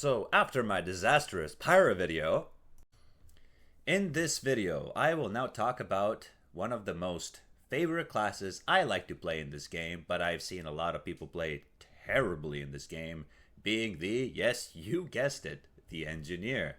So after my disastrous pyro video, in this video I will now talk about one of the most favorite classes I like to play in this game, but I've seen a lot of people play terribly in this game, being the, yes, you guessed it, the engineer.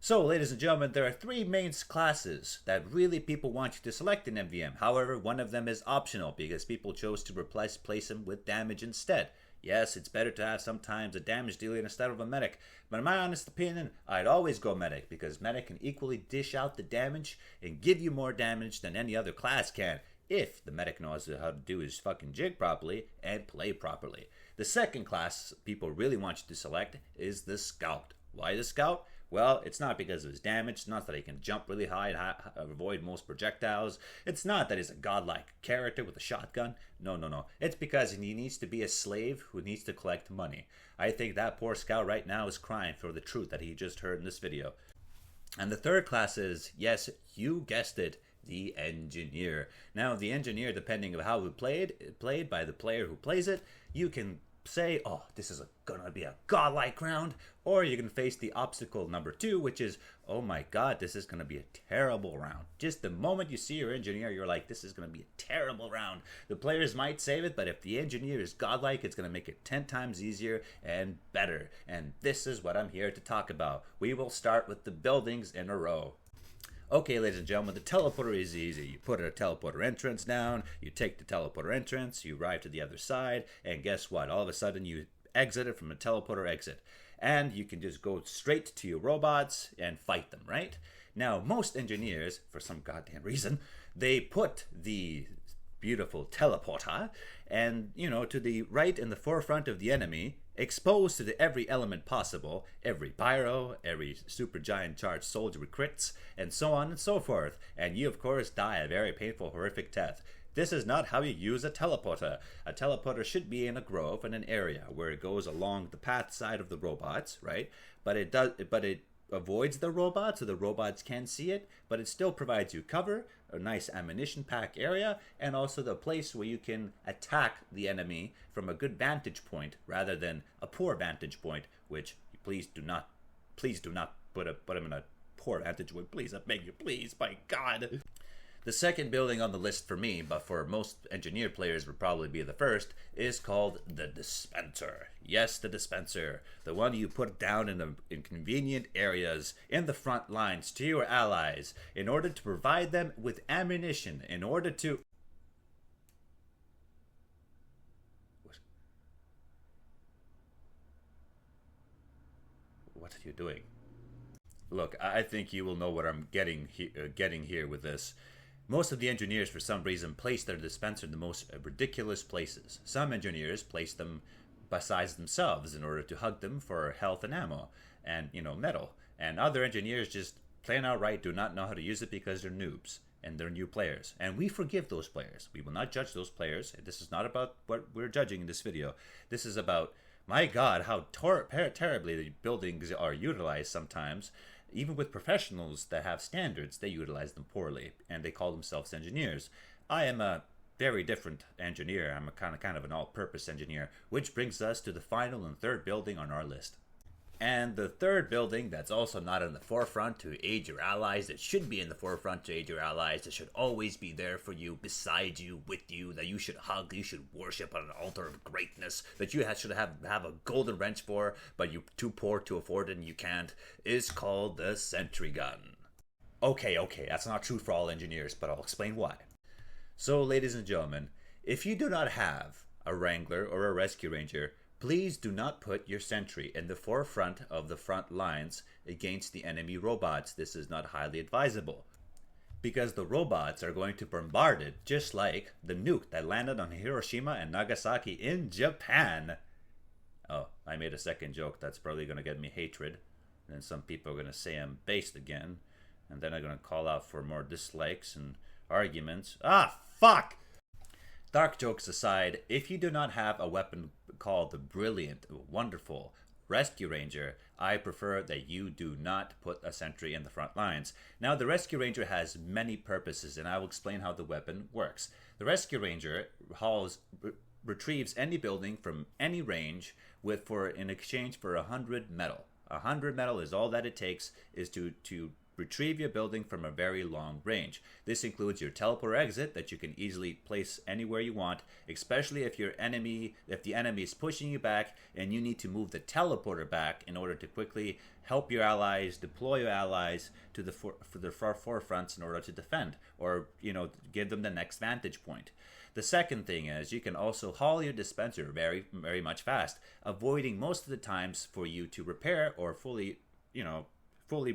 So, ladies and gentlemen, there are three main classes that really people want you to select in MvM. However, one of them is optional because people chose to replace them with damage instead. Yes, it's better to have sometimes a damage dealer instead of a medic, but in my honest opinion, I'd always go medic because medic can equally dish out the damage and give you more damage than any other class can if the medic knows how to do his fucking jig properly and play properly. The second class people really want you to select is the scout. Why the scout? Well, it's not because of his damage, it's not that he can jump really high and avoid most projectiles, it's not that he's a godlike character with a shotgun, no. It's because he needs to be a slave who needs to collect money. I think that poor scout right now is crying for the truth that he just heard in this video. And the third class is, yes, you guessed it, the engineer. Now, the engineer, depending on how it played by the player who plays it, you can say, oh, this is gonna be a godlike round, or you can face the obstacle number 2, which is, oh my god, this is gonna be a terrible round. Just the moment you see your engineer, you're like, this is gonna be a terrible round. The players might save it, but if the engineer is godlike, it's gonna make it 10 times easier and better. And this is what I'm here to talk about. We will start with the buildings in a row. Okay, ladies and gentlemen, the teleporter is easy. You put a teleporter entrance down, you take the teleporter entrance, you arrive to the other side, and guess what? All of a sudden, you exit it from the teleporter exit. And you can just go straight to your robots and fight them, right? Now, most engineers, for some goddamn reason, they put the beautiful teleporter and, to the right in the forefront of the enemy, exposed to every element possible, every pyro, every super giant charged soldier with crits, and so on and so forth. And you, of course, die a very painful, horrific death. This is not how you use a teleporter. A teleporter should be in a grove in an area where it goes along the path side of the robots, right? But it avoids the robots, so the robots can see it, but it still provides you cover, a nice ammunition pack area, and also the place where you can attack the enemy from a good vantage point rather than a poor vantage point, which please do not put him in a poor vantage point, please, I beg you, please, by God. The second building on the list for me, but for most engineer players would probably be the first, is called the Dispenser. Yes, the Dispenser. The one you put down in convenient areas in the front lines to your allies in order to provide them with ammunition, in order to... What are you doing? Look, I think you will know what I'm getting here with this. Most of the engineers, for some reason, place their dispenser in the most ridiculous places. Some engineers place them beside themselves in order to hug them for health and ammo and, metal. And other engineers just plain outright do not know how to use it because they're noobs and they're new players. And we forgive those players. We will not judge those players. This is not about what we're judging in this video. This is about, my God, how terribly the buildings are utilized sometimes. Even with professionals that have standards, they utilize them poorly, and they call themselves engineers. I am a very different engineer. I'm a kind of an all-purpose engineer, which brings us to the final and third building on our list. And the third building that's also not in the forefront to aid your allies, that should be in the forefront to aid your allies, that should always be there for you, beside you, with you, that you should hug, you should worship on an altar of greatness, that you should have a golden wrench for, but you're too poor to afford it and you can't, is called the sentry gun. Okay, that's not true for all engineers, but I'll explain why. So, ladies and gentlemen, if you do not have a Wrangler or a Rescue Ranger, please do not put your sentry in the forefront of the front lines against the enemy robots. This is not highly advisable, because the robots are going to bombard it just like the nuke that landed on Hiroshima and Nagasaki in Japan. Oh, I made a second joke that's probably going to get me hatred. And then some people are going to say I'm based again. And then I'm going to call out for more dislikes and arguments. Ah, fuck! Dark jokes aside, if you do not have a weapon called the brilliant, wonderful Rescue Ranger, I prefer that you do not put a sentry in the front lines. Now, the Rescue Ranger has many purposes, and I will explain how the weapon works. The Rescue Ranger hauls retrieves any building from any range in exchange for 100 metal. 100 metal is all that it takes is to retrieve your building from a very long range. This includes your teleport exit that you can easily place anywhere you want, especially if the enemy is pushing you back and you need to move the teleporter back in order to quickly help your allies, deploy your allies to the far forefronts in order to defend, or give them the next vantage point. The second thing is you can also haul your dispenser very, very much fast, avoiding most of the times for you to repair or fully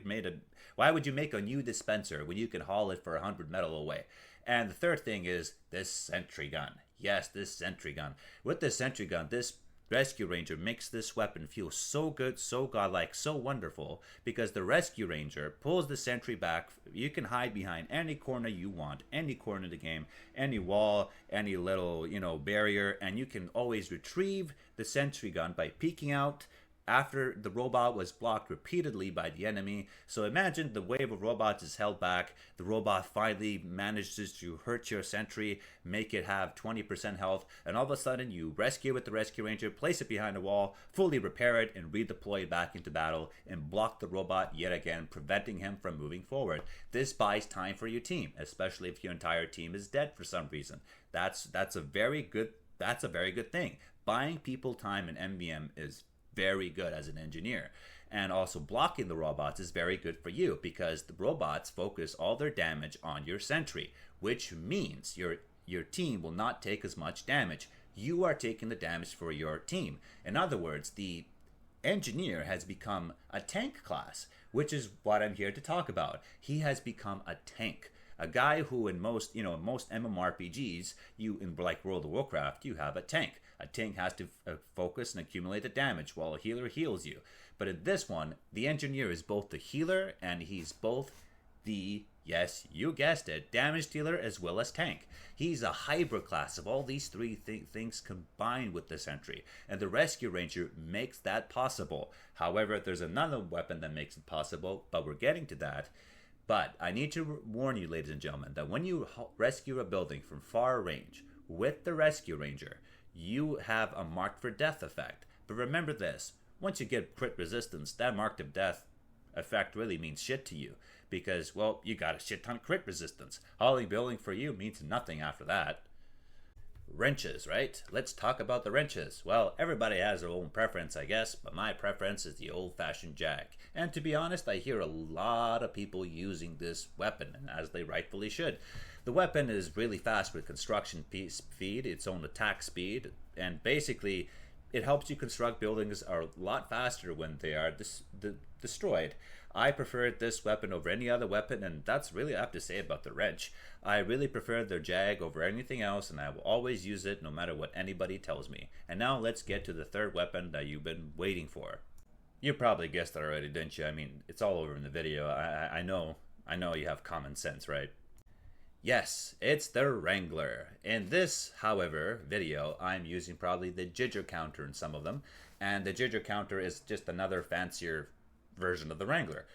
made a... Why would you make a new dispenser when you can haul it for 100 metal away? And the third thing is this sentry gun. Yes, this sentry gun. With this sentry gun, this Rescue Ranger makes this weapon feel so good, so godlike, so wonderful, because the Rescue Ranger pulls the sentry back. You can hide behind any corner you want, any corner of the game, any wall, any little, barrier, and you can always retrieve the sentry gun by peeking out after the robot was blocked repeatedly by the enemy. So imagine the wave of robots is held back. The robot finally manages to hurt your sentry, make it have 20% health, and all of a sudden you rescue with the Rescue Ranger, place it behind a wall, fully repair it, and redeploy it back into battle and block the robot yet again, preventing him from moving forward. This buys time for your team, especially if your entire team is dead for some reason. That's a very good thing. Buying people time in MvM is very good as an engineer. And also blocking the robots is very good for you because the robots focus all their damage on your sentry, which means your team will not take as much damage. You are taking the damage for your team. In other words, the engineer has become a tank class, which is what I'm here to talk about. He has become a tank. A guy who in most MMORPGs, like World of Warcraft, you have a tank. A tank has to focus and accumulate the damage while a healer heals you. But in this one, the engineer is both the healer and he's both the, yes, you guessed it, damage dealer as well as tank. He's a hybrid class of all these three things combined with the sentry. And the Rescue Ranger makes that possible. However, there's another weapon that makes it possible, but we're getting to that. But I need to warn you, ladies and gentlemen, that when you rescue a building from far range with the Rescue Ranger, you have a marked for death effect. But remember this, once you get crit resistance, that marked of death effect really means shit to you. Because, well, you got a shit ton of crit resistance. Hauling building for you means nothing after that. Wrenches, right? Let's talk about the wrenches. Well, everybody has their own preference, I guess, but my preference is the old-fashioned jag. And to be honest, I hear a lot of people using this weapon, and as they rightfully should. The weapon is really fast with construction speed, its own attack speed, and basically it helps you construct buildings a lot faster when they are destroyed. I prefer this weapon over any other weapon, and that's really all I have to say about the wrench. I really prefer the jag over anything else, and I will always use it no matter what anybody tells me. And now let's get to the third weapon that you've been waiting for. You probably guessed that already, didn't you? I mean, it's all over in the video. I know you have common sense, right? Yes, it's the Wrangler. In this, however, video, I'm using probably the Giger counter in some of them, and the Giger counter is just another fancier version of the Wrangler.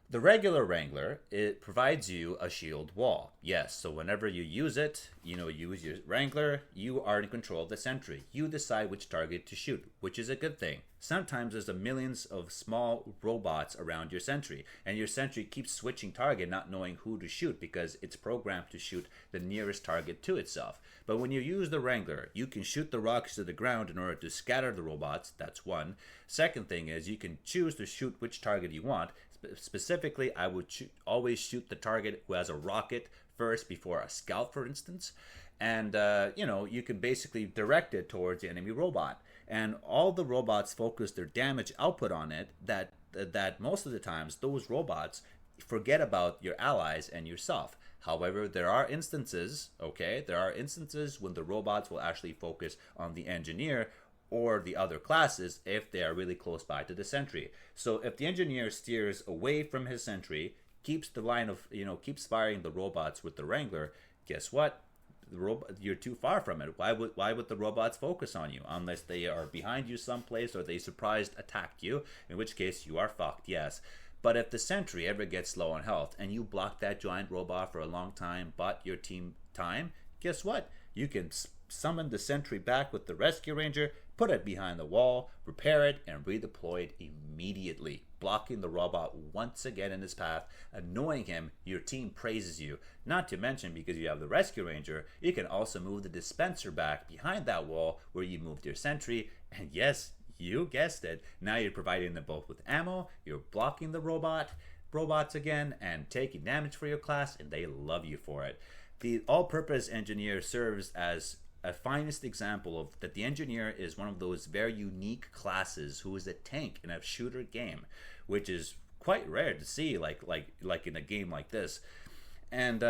The regular Wrangler, it provides you a shield wall. Yes, so whenever you use it, use your Wrangler, you are in control of the sentry. You decide which target to shoot, which is a good thing. Sometimes there's millions of small robots around your sentry, and your sentry keeps switching target, not knowing who to shoot because it's programmed to shoot the nearest target to itself. But when you use the Wrangler, you can shoot the rocks to the ground in order to scatter the robots. That's one. Second thing is you can choose to shoot which target you want. Specifically, I would always shoot the target who has a rocket first before a scout, for instance. And, you can basically direct it towards the enemy robot. And all the robots focus their damage output on it that most of the times those robots forget about your allies and yourself. However, there are instances when the robots will actually focus on the engineer or the other classes if they are really close by to the sentry. So if the engineer steers away from his sentry, keeps the line of, keeps firing the robots with the Wrangler, guess what? You're too far from it. Why would the robots focus on you? Unless they are behind you someplace or they surprised attacked you, in which case you are fucked, yes. But if the sentry ever gets low on health and you block that giant robot for a long time, but your team time, guess what? You can summon the sentry back with the rescue ranger, put it behind the wall, repair it, and redeploy it immediately, blocking the robot once again in his path, annoying him. Your team praises you. Not to mention, because you have the rescue ranger, you can also move the dispenser back behind that wall where you moved your sentry, and yes, you guessed it, now you're providing them both with ammo, you're blocking the robots again, and taking damage for your class, and they love you for it. The all-purpose engineer serves as a finest example of that the engineer is one of those very unique classes who is a tank in a shooter game, which is quite rare to see like in a game like this. And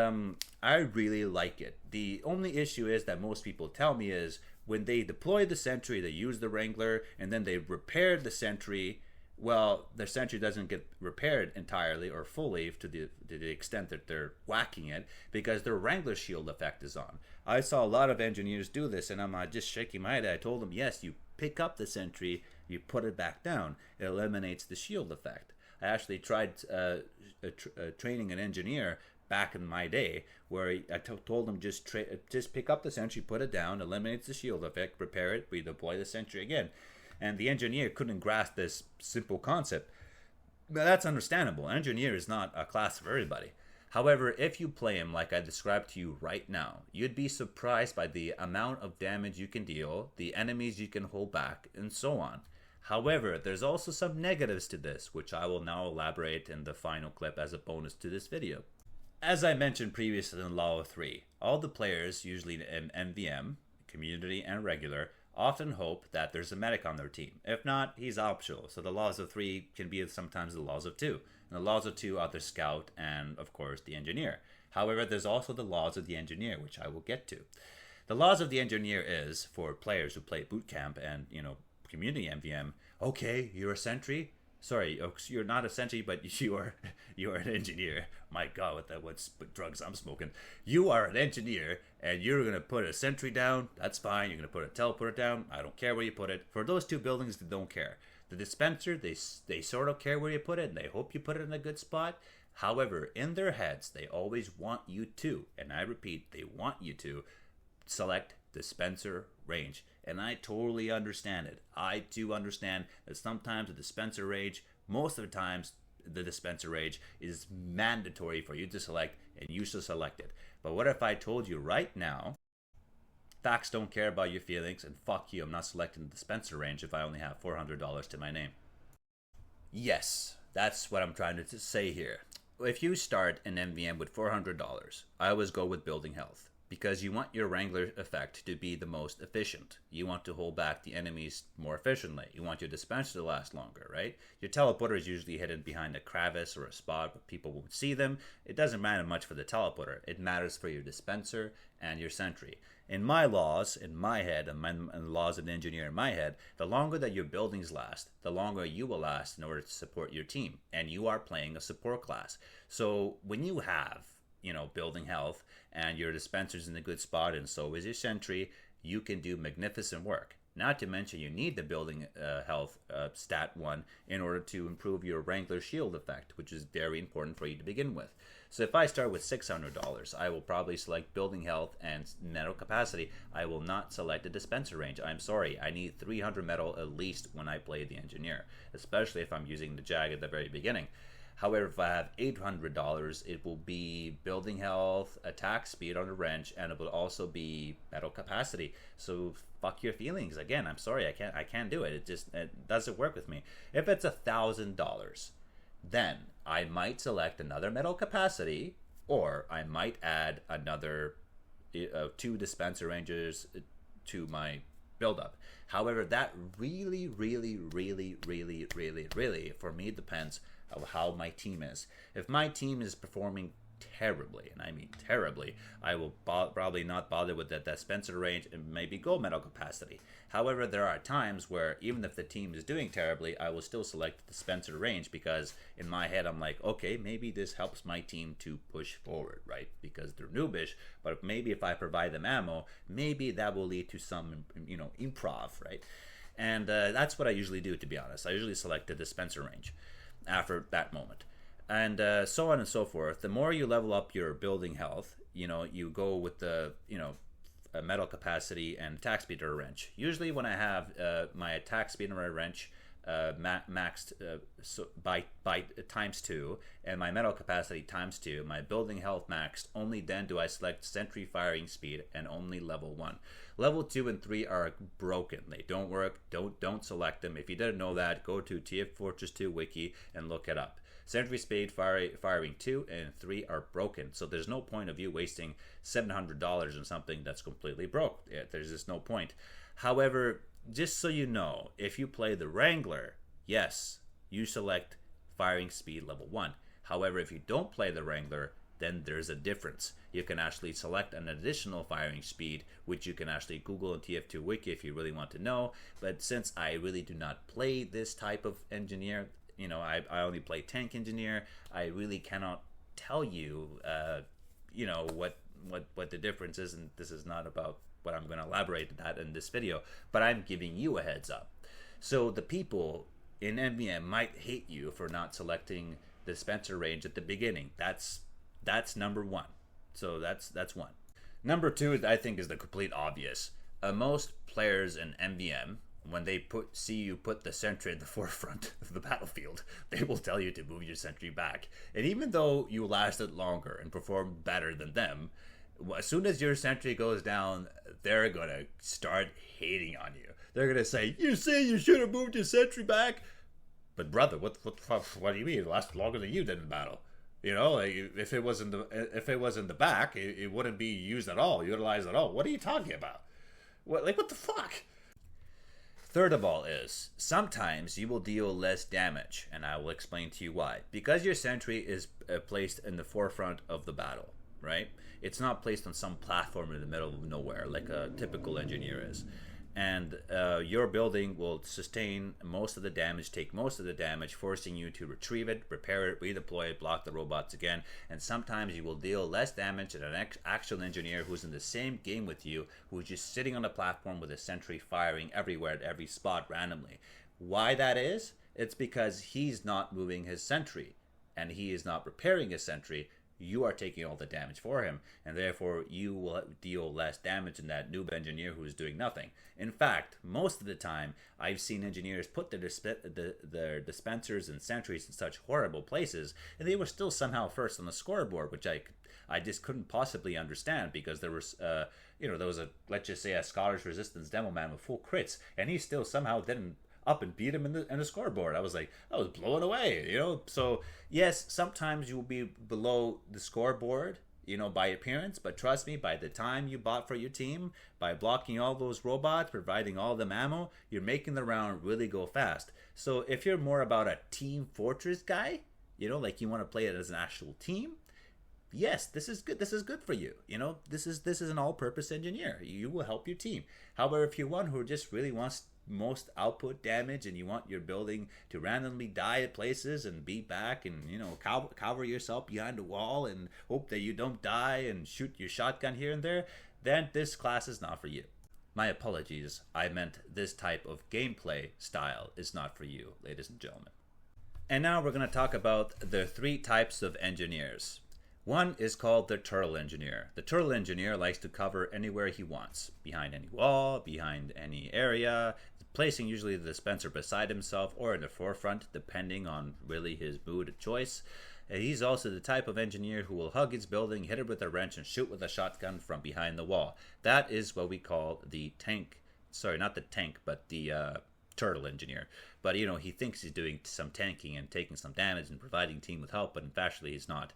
I really like it. The only issue is that most people tell me is when they deploy the sentry, they use the Wrangler, and then they repair the sentry. Well, their sentry doesn't get repaired entirely or fully to the extent that they're whacking it because their Wrangler shield effect is on. I saw a lot of engineers do this, and I'm just shaking my head. I told them, yes, you pick up the sentry, you put it back down. It eliminates the shield effect. I actually tried training an engineer back in my day where I told them just pick up the sentry, put it down, eliminates the shield effect, repair it, redeploy the sentry again. And the engineer couldn't grasp this simple concept. But that's understandable. Engineer is not a class for everybody. However, if you play him like I described to you right now, you'd be surprised by the amount of damage you can deal, the enemies you can hold back, and so on. However, there's also some negatives to this, which I will now elaborate in the final clip as a bonus to this video. As I mentioned previously in Law of 3, all the players, usually in MvM, community and regular, often hope that there's a medic on their team. If not, he's optional. So the laws of 3 can be sometimes the laws of 2. And the laws of 2 are the scout and, of course, the engineer. However, there's also the laws of the engineer, which I will get to. The laws of the engineer is, for players who play boot camp and, community MvM, okay, you're a sentry. Sorry, you're not a sentry, but you are an engineer. My God, what drugs I'm smoking. You are an engineer, and you're going to put a sentry down. That's fine. You're going to put a teleporter down. I don't care where you put it. For those 2 buildings, they don't care. The dispenser, they sort of care where you put it, and they hope you put it in a good spot. However, in their heads, they always want you to, and I repeat, they want you to select dispenser range. And I totally understand it. I do understand that sometimes the dispenser range, most of the times the dispenser range is mandatory for you to select, and you should select it. But what if I told you right now, facts don't care about your feelings, and fuck you, I'm not selecting the dispenser range if I only have $400 to my name. Yes, that's what I'm trying to say here. If you start an MvM with $400, I always go with building health. Because you want your Wrangler effect to be the most efficient. You want to hold back the enemies more efficiently. You want your dispenser to last longer, right? Your teleporter is usually hidden behind a crevice or a spot where people won't see them. It doesn't matter much for the teleporter. It matters for your dispenser and your sentry. In my laws, in my head, and the laws of the engineer in my head, the longer that your buildings last, the longer you will last in order to support your team. And you are playing a support class. So when you have building health, and your dispenser's in a good spot, and so is your sentry, you can do magnificent work. Not to mention you need the building health stat 1 in order to improve your Wrangler shield effect, which is very important for you to begin with. So if I start with $600, I will probably select building health and metal capacity. I will not select the dispenser range. I'm sorry, I need 300 metal at least when I play the engineer, especially if I'm using the Jag at the very beginning. However, if I have $800, it will be building health, attack speed on the wrench, and it will also be metal capacity. So fuck your feelings. Again, I'm sorry, I can't do it. It doesn't work with me. If it's $1,000, then I might select another metal capacity, or I might add another 2 dispenser ranges to my build-up. However, that really, for me depends of how my team is. If my team is performing terribly, and I mean terribly, I will probably not bother with the dispenser range and maybe go metal capacity. However, there are times where even if the team is doing terribly, I will still select the dispenser range because in my head I'm like, okay, maybe this helps my team to push forward, right? Because they're noobish, but maybe if I provide them ammo, maybe that will lead to some, improv, right? And that's what I usually do, to be honest. I usually select the dispenser range after that moment, and so on and so forth. The more you level up your building health, you go with the metal capacity and attack speed or a wrench. Usually when I have my attack speed or a wrench maxed by times 2 and my metal capacity times 2, my building health maxed, only then do I select sentry firing speed and only level 1. Level 2 and 3 are broken. They don't work. Don't select them. If you didn't know that, go to TF2 wiki and look it up. Sentry speed firing 2 and 3 are broken, so there's no point of you wasting $700 on something that's completely broke. There's just no point. However, just so you know, if you play the Wrangler, yes, you select firing speed level 1. However, if you don't play the Wrangler, then there's a difference. You can actually select an additional firing speed, which you can actually Google on TF2 wiki if you really want to know. But since I really do not play this type of engineer, I only play tank engineer, I really cannot tell you, what the difference is, and this is not about what I'm going to elaborate on that in this video, but I'm giving you a heads up. So the people in MvM might hate you for not selecting the dispenser range at the beginning. That's number one. So that's one. Number two, I think, is the complete obvious. Most players in MvM, when they see you put the sentry in the forefront of the battlefield, they will tell you to move your sentry back. And even though you lasted longer and performed better than them, as soon as your sentry goes down, they're gonna start hating on you. They're gonna say, "You say you should have moved your sentry back." But brother, what do you mean? It lasted longer than you did in battle. If it was in the back, it wouldn't be used at all, utilized at all. What are you talking about? What the fuck? Third of all is, sometimes you will deal less damage, and I will explain to you why. Because your sentry is placed in the forefront of the battle, right? It's not placed on some platform in the middle of nowhere like a typical engineer is. And your building will sustain most of the damage, take most of the damage, forcing you to retrieve it, repair it, redeploy it, block the robots again. And sometimes you will deal less damage than an actual engineer who's in the same game with you, who's just sitting on the platform with a sentry firing everywhere at every spot randomly. Why that is? It's because he's not moving his sentry, and he is not repairing his sentry. You are taking all the damage for him, and therefore you will deal less damage than that noob engineer who is doing nothing. In fact, most of the time, I've seen engineers put their dispensers and sentries in such horrible places, and they were still somehow first on the scoreboard, which I just couldn't possibly understand, because there was, there was let's just say a Scottish Resistance demo man with full crits, and he still somehow didn't up and beat him in the scoreboard. I was blown away, So yes, sometimes you will be below the scoreboard, by appearance, but trust me, by the time you bought for your team, by blocking all those robots, providing all them ammo, you're making the round really go fast. So if you're more about a team fortress guy, like you want to play it as an actual team, yes, this is good. This is good for you. This is an all-purpose engineer. You will help your team. However, if you're one who just really wants most output damage, and you want your building to randomly die at places and be back and cover yourself behind a wall and hope that you don't die and shoot your shotgun here and there, then this class is not for you. My apologies, I meant this type of gameplay style is not for you, ladies and gentlemen. And now we're going to talk about the 3 types of engineers. One is called the turtle engineer. The turtle engineer likes to cover anywhere he wants, behind any wall, behind any area, placing usually the dispenser beside himself or in the forefront, depending on really his mood of choice. He's also the type of engineer who will hug his building, hit it with a wrench, and shoot with a shotgun from behind the wall. That is what we call the tank. Sorry, not the tank, but the turtle engineer. But he thinks he's doing some tanking and taking some damage and providing team with help, but in fact he's not.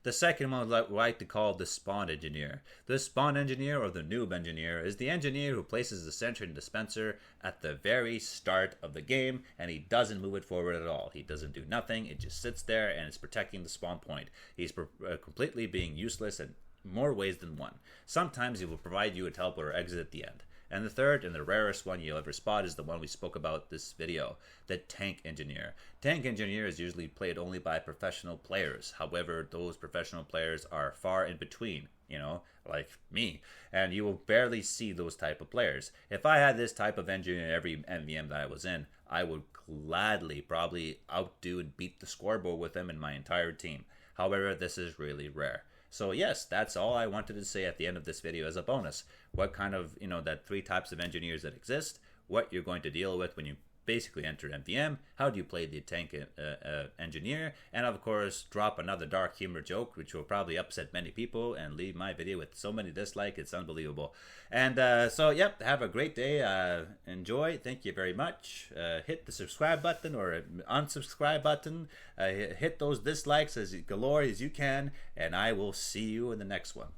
The second one we like to call the spawn engineer. The spawn engineer, or the noob engineer, is the engineer who places the sentry and dispenser at the very start of the game, and he doesn't move it forward at all. He doesn't do nothing. It just sits there and is protecting the spawn point. He's completely being useless in more ways than one. Sometimes he will provide you a teleport or exit at the end. And the third, and the rarest one you'll ever spot, is the one we spoke about this video, the tank engineer. Tank engineer is usually played only by professional players. However, those professional players are far in between, like me. And you will barely see those type of players. If I had this type of engineer in every MvM that I was in, I would gladly probably outdo and beat the scoreboard with them in my entire team. However, this is really rare. So yes, that's all I wanted to say at the end of this video as a bonus. What kind of, that 3 types of engineers that exist, what you're going to deal with when you basically enter MvM, how do you play the tank engineer, and of course drop another dark humor joke which will probably upset many people and leave my video with so many dislikes, it's unbelievable. And so yep, have a great day, enjoy, thank you very much. Hit the subscribe button or unsubscribe button, hit those dislikes as galore as you can, and I will see you in the next one.